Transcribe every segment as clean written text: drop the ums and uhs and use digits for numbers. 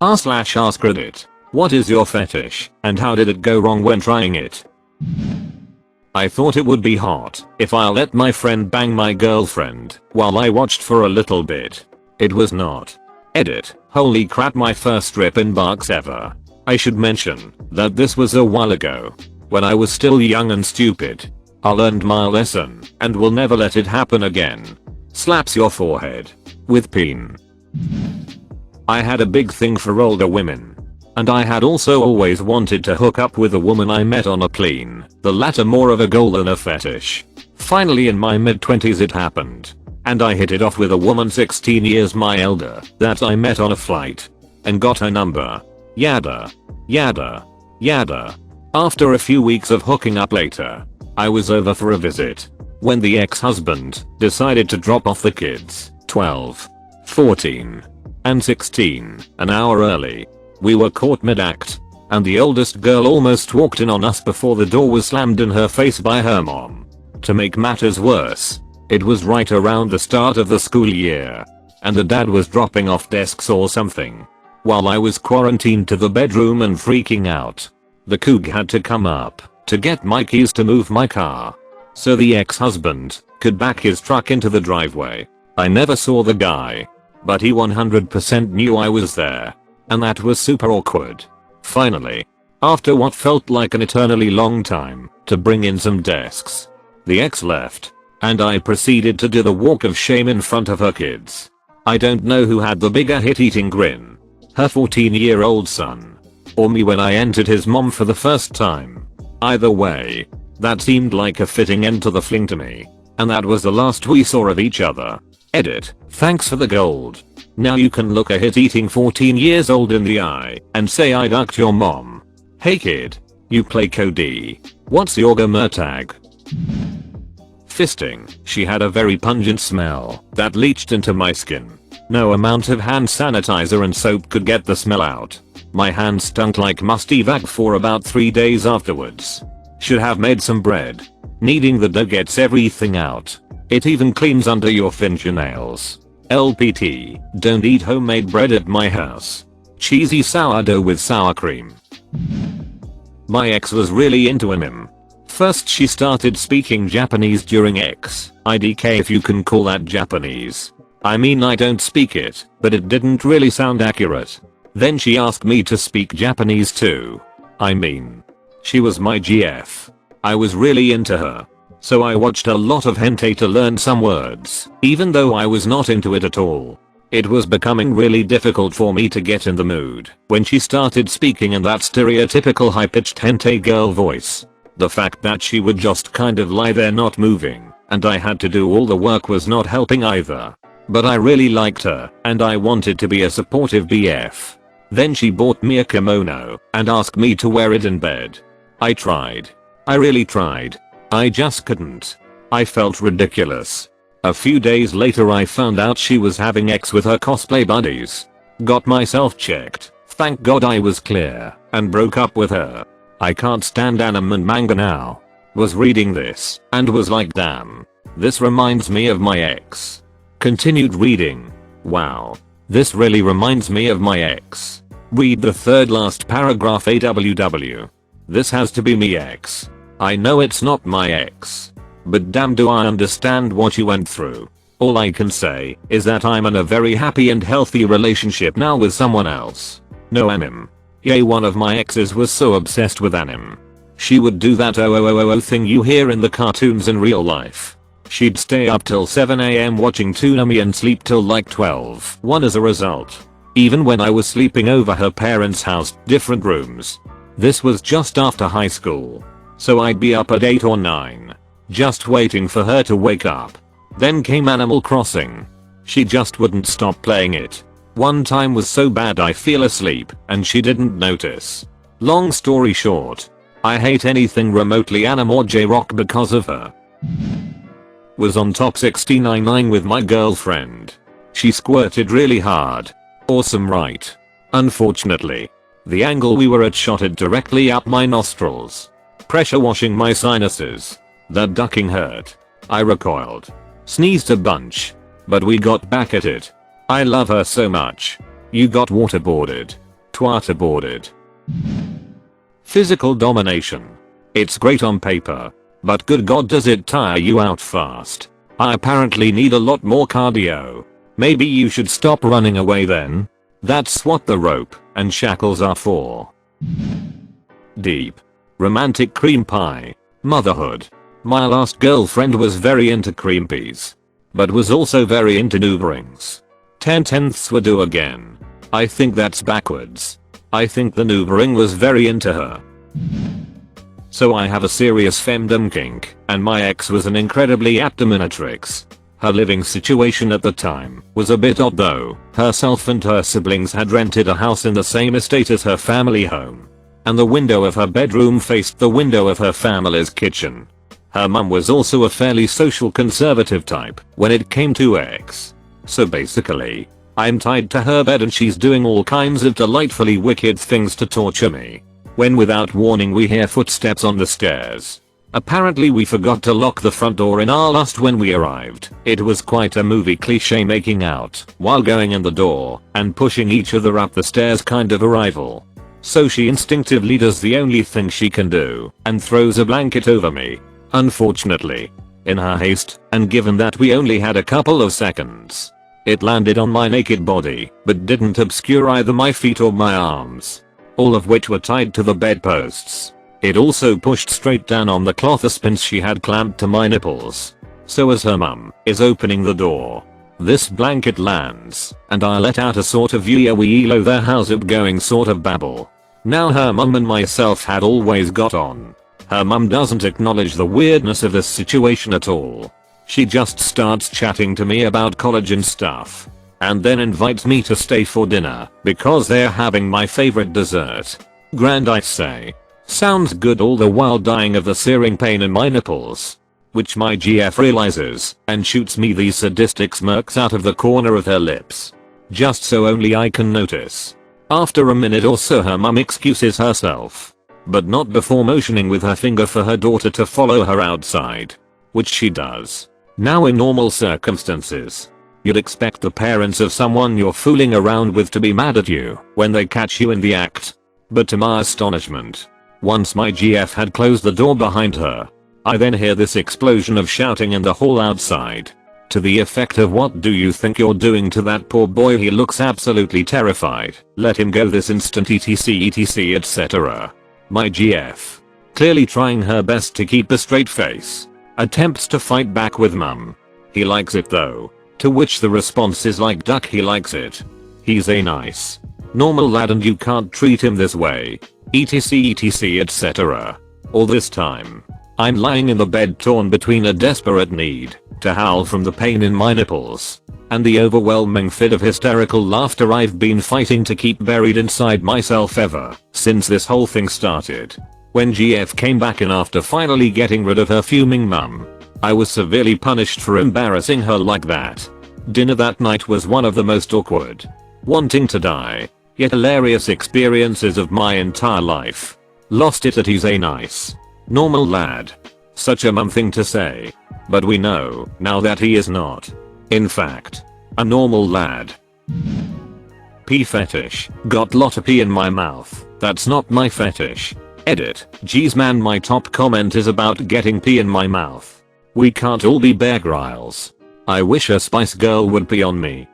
r/AskReddit. What is your fetish and how did it go wrong when trying it? I thought it would be hot if I let my friend bang my girlfriend while I watched for a little bit. It was not. Edit. Holy crap, my first strip in box ever. I should mention that this was a while ago when I was still young and stupid. I learned my lesson and will never let it happen again. Slaps your forehead with peen. I had a big thing for older women. And I had also always wanted to hook up with a woman I met on a plane, the latter more of a goal than a fetish. Finally in my mid-20s it happened. And I hit it off with a woman 16 years my elder that I met on a flight. And got her number. Yada. Yada. Yada. After a few weeks of hooking up later, I was over for a visit. When the ex-husband decided to drop off the kids, 12, 14, and 16, an hour early. We were caught mid-act, and the oldest girl almost walked in on us before the door was slammed in her face by her mom. To make matters worse, it was right around the start of the school year, and the dad was dropping off desks or something. While I was quarantined to the bedroom and freaking out, the coug had to come up to get my keys to move my car, so the ex-husband could back his truck into the driveway. I never saw the guy, but he 100% knew I was there. And that was super awkward. Finally, after what felt like an eternally long time to bring in some desks, the ex left, and I proceeded to do the walk of shame in front of her kids. I don't know who had the bigger hit-eating grin, her 14-year-old son, or me when I entered his mom for the first time. Either way, that seemed like a fitting end to the fling to me, and that was the last we saw of each other. Edit. Thanks for the gold. Now you can look a hit-eating 14 years old in the eye and say I ducked your mom. Hey kid, you play Cody. What's your gamer tag? Fisting. She had a very pungent smell that leached into my skin. No amount of hand sanitizer and soap could get the smell out. My hands stunk like musty vag for about 3 days afterwards. Should have made some bread. Kneading the dough gets everything out. It even cleans under your fingernails. LPT, don't eat homemade bread at my house. Cheesy sourdough with sour cream. My ex was really into him. First she started speaking Japanese during IDK if you can call that Japanese. I mean I don't speak it, but it didn't really sound accurate. Then she asked me to speak Japanese too. I mean, she was my GF. I was really into her. So I watched a lot of hentai to learn some words, even though I was not into it at all. It was becoming really difficult for me to get in the mood when she started speaking in that stereotypical high-pitched hentai girl voice. The fact that she would just kind of lie there not moving, and I had to do all the work was not helping either. But I really liked her, and I wanted to be a supportive BF. Then she bought me a kimono and asked me to wear it in bed. I tried. I really tried. I just couldn't. I felt ridiculous. A few days later I found out she was having sex with her cosplay buddies. Got myself checked, thank god I was clear, and broke up with her. I can't stand anime and manga now. Was reading this, and was like damn. This reminds me of my ex. Continued reading. Wow. This really reminds me of my ex. Read the third last paragraph AWW. This has to be me ex. I know it's not my ex. But damn do I understand what you went through. All I can say is that I'm in a very happy and healthy relationship now with someone else. No anime. Yay, one of my exes was so obsessed with anime. She would do that thing you hear in the cartoons in real life. She'd stay up till 7 AM watching Toonami and sleep till like 12:01 as a result. Even when I was sleeping over her parents' house, different rooms. This was just after high school. So I'd be up at 8 or 9. Just waiting for her to wake up. Then came Animal Crossing. She just wouldn't stop playing it. One time was so bad I fell asleep and she didn't notice. Long story short, I hate anything remotely anime or J-rock because of her. Was on top 69 with my girlfriend. She squirted really hard. Awesome, right? Unfortunately, the angle we were at shot it directly up my nostrils. Pressure washing my sinuses. That ducking hurt. I recoiled. Sneezed a bunch. But we got back at it. I love her so much. You got waterboarded. twat aborted. Physical domination. It's great on paper, but good god does it tire you out fast. I apparently need a lot more cardio. Maybe you should stop running away then. That's what the rope and shackles are for. Deep. Romantic cream pie. Motherhood. My last girlfriend was very into cream peas, but was also very into nouvrings. 10/10ths were due again. I think that's backwards. I think the nouvering was very into her. So I have a serious femdom kink, and my ex was an incredibly apt dominatrix. Her living situation at the time was a bit odd though. Herself and her siblings had rented a house in the same estate as her family home, and the window of her bedroom faced the window of her family's kitchen. Her mum was also a fairly social conservative type when it came to ex. So basically, I'm tied to her bed and she's doing all kinds of delightfully wicked things to torture me. When without warning we hear footsteps on the stairs. Apparently we forgot to lock the front door in our lust when we arrived. It was quite a movie cliche making out while going in the door and pushing each other up the stairs kind of arrival. So she instinctively does the only thing she can do and throws a blanket over me. Unfortunately, in her haste, and given that we only had a couple of seconds, it landed on my naked body but didn't obscure either my feet or my arms, all of which were tied to the bedposts. It also pushed straight down on the clothespins she had clamped to my nipples. So as her mum is opening the door, this blanket lands, and I let out a sort of yo there how's it going sort of babble. Now her mum and myself had always got on. Her mum doesn't acknowledge the weirdness of this situation at all. She just starts chatting to me about college and stuff, and then invites me to stay for dinner because they're having my favorite dessert. Grand I say. Sounds good, all the while dying of the searing pain in my nipples, which my GF realizes and shoots me these sadistic smirks out of the corner of her lips, just so only I can notice. After a minute or so her mum excuses herself, but not before motioning with her finger for her daughter to follow her outside, which she does. Now in normal circumstances, you'd expect the parents of someone you're fooling around with to be mad at you when they catch you in the act, but to my astonishment, once my GF had closed the door behind her, I then hear this explosion of shouting in the hall outside, to the effect of "What do you think you're doing to that poor boy? He looks absolutely terrified. Let him go this instant, etc etc." My GF, clearly trying her best to keep a straight face, attempts to fight back with mum. He likes it though, to which the response is like duck, he likes it. He's a nice, normal lad and you can't treat him this way, etc etc. All this time, I'm lying in the bed torn between a desperate need to howl from the pain in my nipples and the overwhelming fit of hysterical laughter I've been fighting to keep buried inside myself ever since this whole thing started. When GF came back in after finally getting rid of her fuming mum, I was severely punished for embarrassing her like that. Dinner that night was one of the most awkward, wanting to die, yet hilarious experiences of my entire life. Lost it that he's a nice, normal lad. Such a mum thing to say, but we know now that he is not, in fact, a normal lad. Pee fetish. Got lot of pee in my mouth. That's not my fetish. Edit. Geez man, my top comment is about getting pee in my mouth. We can't all be Bear Grylls. I wish a Spice Girl would pee on me.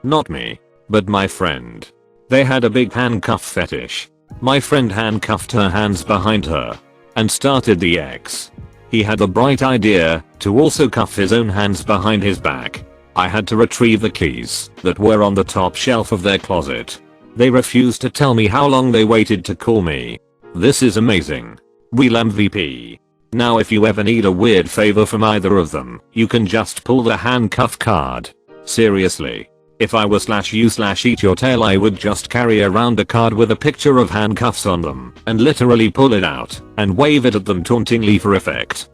Not me, but my friend. They had a big handcuff fetish. My friend handcuffed her hands behind her and started the X. He had the bright idea to also cuff his own hands behind his back. I had to retrieve the keys that were on the top shelf of their closet. They refused to tell me how long they waited to call me. This is amazing. Real MVP. Now if you ever need a weird favor from either of them, you can just pull the handcuff card. Seriously. If I were /you/eat your tail, I would just carry around a card with a picture of handcuffs on them and literally pull it out and wave it at them tauntingly for effect.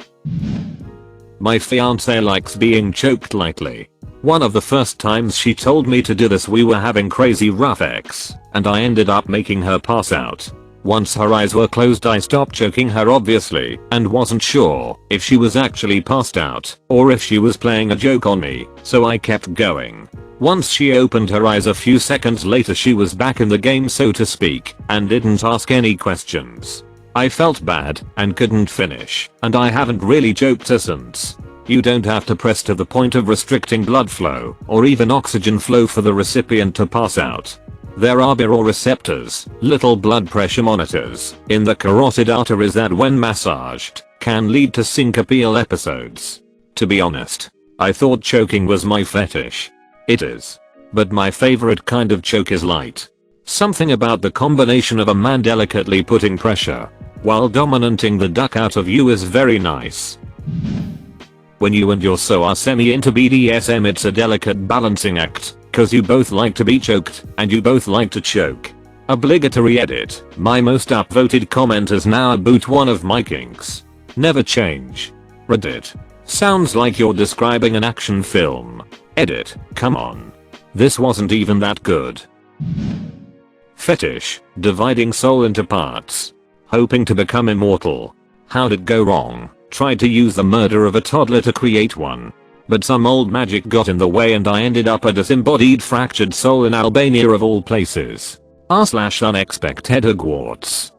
My fiance likes being choked lightly. One of the first times she told me to do this we were having crazy rough sex, and I ended up making her pass out. Once her eyes were closed I stopped choking her obviously and wasn't sure if she was actually passed out or if she was playing a joke on me, so I kept going. Once she opened her eyes a few seconds later she was back in the game so to speak and didn't ask any questions. I felt bad and couldn't finish, and I haven't really choked her since. You don't have to press to the point of restricting blood flow or even oxygen flow for the recipient to pass out. There are baroreceptors, little blood pressure monitors, in the carotid arteries that when massaged, can lead to syncopial episodes. To be honest, I thought choking was my fetish. It is. But my favorite kind of choke is light. Something about the combination of a man delicately putting pressure while dominanting the duck out of you is very nice. When you and your so are semi into BDSM it's a delicate balancing act, cause you both like to be choked and you both like to choke. Obligatory edit. My most upvoted comment is now about one of my kinks. Never change. Reddit. Sounds like you're describing an action film. Edit. Come on. This wasn't even that good. Fetish. Dividing soul into parts. Hoping to become immortal. How'd it go wrong? Tried to use the murder of a toddler to create one. But some old magic got in the way and I ended up a disembodied fractured soul in Albania of all places. r/unexpected Hogwarts.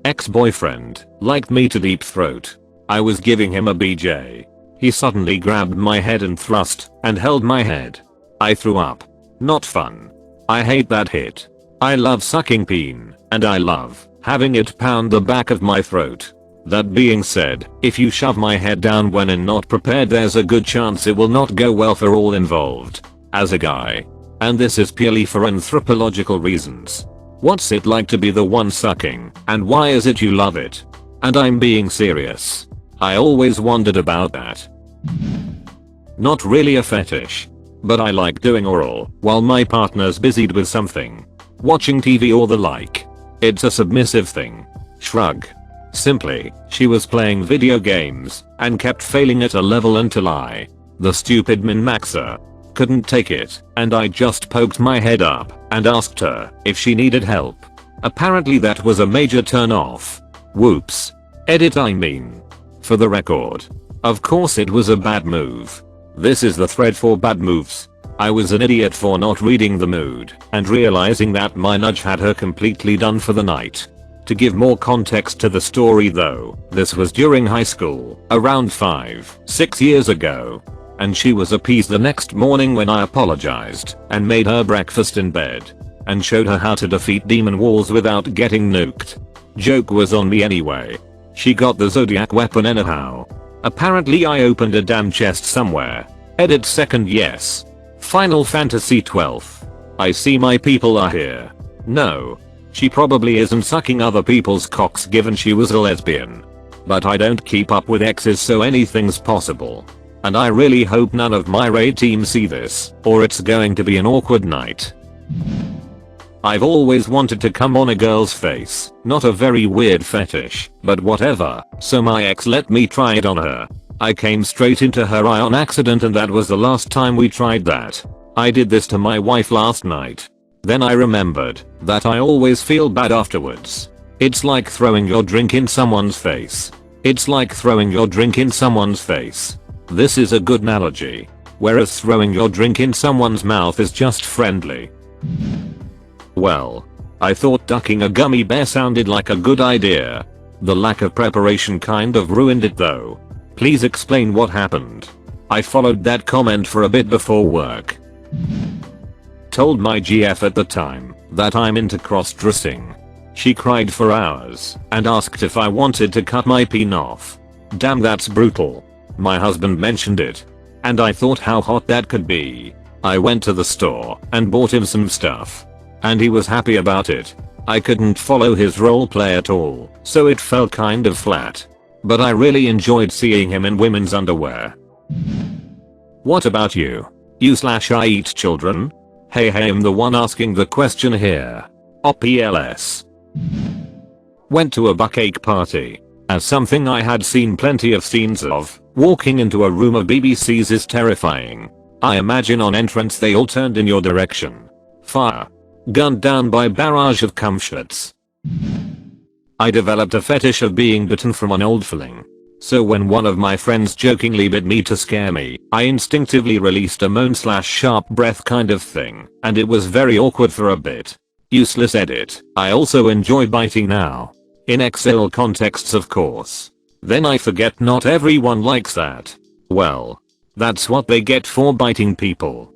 Ex-boyfriend liked me to deep throat. I was giving him a BJ. He suddenly grabbed my head and thrust and held my head. I threw up. Not fun. I hate that hit. I love sucking peen and I love having it pound the back of my throat. That being said, if you shove my head down when I'm not prepared there's a good chance it will not go well for all involved. As a guy. And this is purely for anthropological reasons. What's it like to be the one sucking, and why is it you love it? And I'm being serious. I always wondered about that. Not really a fetish. But I like doing oral while my partner's busied with something. Watching TV or the like. It's a submissive thing. Shrug. Simply, she was playing video games and kept failing at a level until I, the stupid min-maxer, couldn't take it and I just poked my head up and asked her if she needed help. Apparently that was a major turn off. Whoops. Edit I mean. For the record. Of course it was a bad move. This is the thread for bad moves. I was an idiot for not reading the mood and realizing that my nudge had her completely done for the night. To give more context to the story though, this was during high school, around 5-6 years ago. And she was appeased the next morning when I apologized and made her breakfast in bed. And showed her how to defeat demon walls without getting nuked. Joke was on me anyway. She got the zodiac weapon anyhow. Apparently I opened a damn chest somewhere. Edit second yes. Final Fantasy 12. I see my people are here. No. She probably isn't sucking other people's cocks given she was a lesbian. But I don't keep up with exes so anything's possible. And I really hope none of my raid team see this, or it's going to be an awkward night. I've always wanted to come on a girl's face, not a very weird fetish, but whatever, so my ex let me try it on her. I came straight into her eye on accident and that was the last time we tried that. I did this to my wife last night. Then I remembered that I always feel bad afterwards. It's like throwing your drink in someone's face. It's like throwing your drink in someone's face. This is a good analogy. Whereas throwing your drink in someone's mouth is just friendly. Well, I thought ducking a gummy bear sounded like a good idea. The lack of preparation kind of ruined it though. Please explain what happened. I followed that comment for a bit before work. Told my GF at the time that I'm into cross-dressing. She cried for hours and asked if I wanted to cut my peen off. Damn that's brutal. My husband mentioned it. And I thought how hot that could be. I went to the store and bought him some stuff. And he was happy about it. I couldn't follow his roleplay at all, so it felt kind of flat. But I really enjoyed seeing him in women's underwear. What about you? You/I eat children? Hey I'm the one asking the question here. OPLS. Went to a bukkake party. As something I had seen plenty of scenes of, walking into a room of BBCs is terrifying. I imagine on entrance they all turned in your direction. Fire. Gunned down by barrage of cum shots. I developed a fetish of being bitten from an old fling. So when one of my friends jokingly bit me to scare me, I instinctively released a moan/sharp breath kind of thing, and it was very awkward for a bit. Useless edit. I also enjoy biting now. In XL contexts of course. Then I forget not everyone likes that. Well, that's what they get for biting people.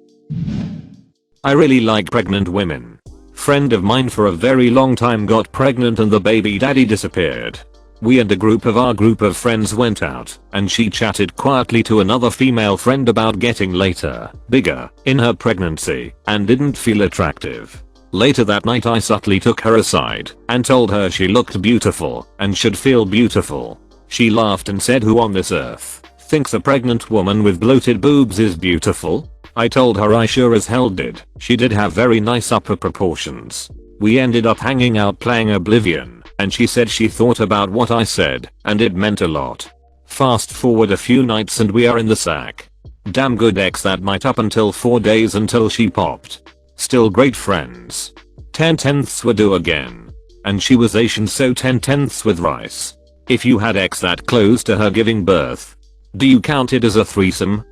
I really like pregnant women. Friend of mine for a very long time got pregnant and the baby daddy disappeared. We and a group of friends went out, and she chatted quietly to another female friend about getting later, bigger, in her pregnancy, and didn't feel attractive. Later that night I subtly took her aside and told her she looked beautiful and should feel beautiful. She laughed and said, "Who on this earth thinks a pregnant woman with bloated boobs is beautiful?" I told her I sure as hell did. She did have very nice upper proportions. We ended up hanging out playing Oblivion, and she said she thought about what I said, and it meant a lot. Fast forward a few nights and we are in the sack. Damn good ex that night up until 4 days until she popped. Still great friends. 10/10ths were due again. And she was Asian, so 10/10ths with rice. If you had ex that close to her giving birth, do you count it as a threesome?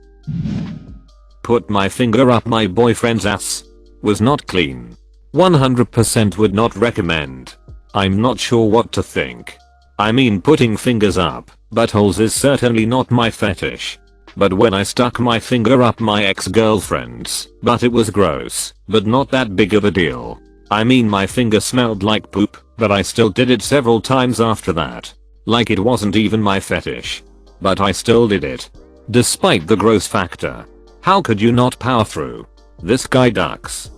Put my finger up my boyfriend's ass. Was not clean. 100% would not recommend. I'm not sure what to think. I mean, putting fingers up buttholes is certainly not my fetish. But when I stuck my finger up my ex-girlfriend's butt, it was gross, but not that big of a deal. I mean, my finger smelled like poop, but I still did it several times after that. Like it wasn't even my fetish. But I still did it. Despite the gross factor. How could you not power through? This guy ducks.